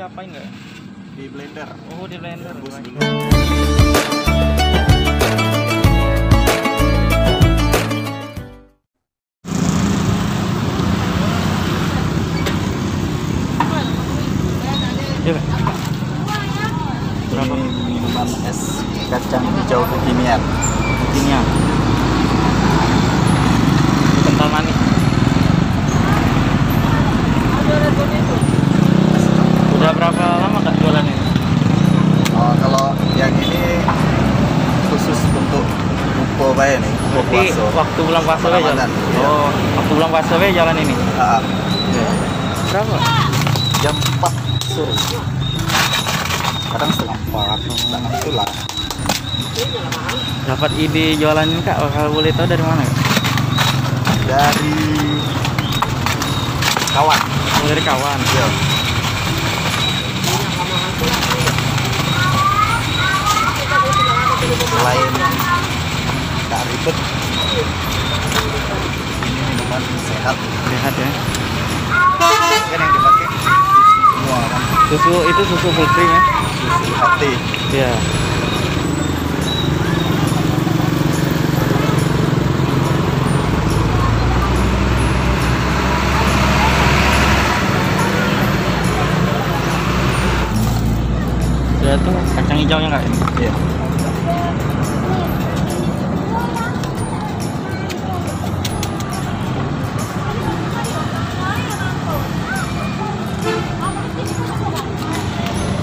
diapain nggak? Di blender. Oh, di blender. Rebus dulu. Iya, Pak. Berapa? Ini minuman es kacang hijau kekinian. Kekinian. Kental manis. Udah berapa lama Kak jualan ini? Oh, kalau yang ini khusus untuk buko bae nih. Berarti waktu bulan puasa we jalan. Ramadan, iya. Oh, waktu bulan puasa we jalan ini. Berapa? Jam 4 sore. Kadang setengah 4, setengah itulah. Dapat ide jualan ini Kak, kalau boleh tahu dari mana Kak? Dari kawan. Oh, dari kawan. Iya. Selain nggak ribet, ini minuman sehat. Sehat ya. Kan yang dipakai semua kan, Susu itu susu full cream ya? susu hati. Iya. Sudah tuh kacang hijaunya Kak ini. Iya.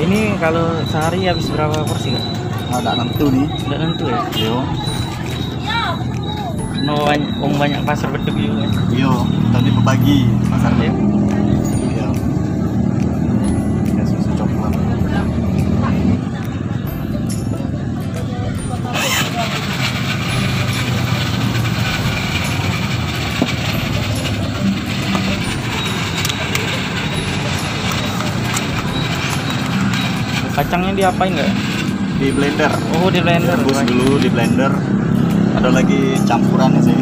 Ini kalau sehari habis berapa porsi Kak? Nggak nentu nih. Nggak nentu ya? Yo, Banyak pasar beduk juga. yo, tadi pagi pasar Ya. Iya. Ya, susu coklat. Kacangnya diapain nggak? Di blender. Oh, di blender. Rebus dulu di blender. Ada lagi campurannya sih.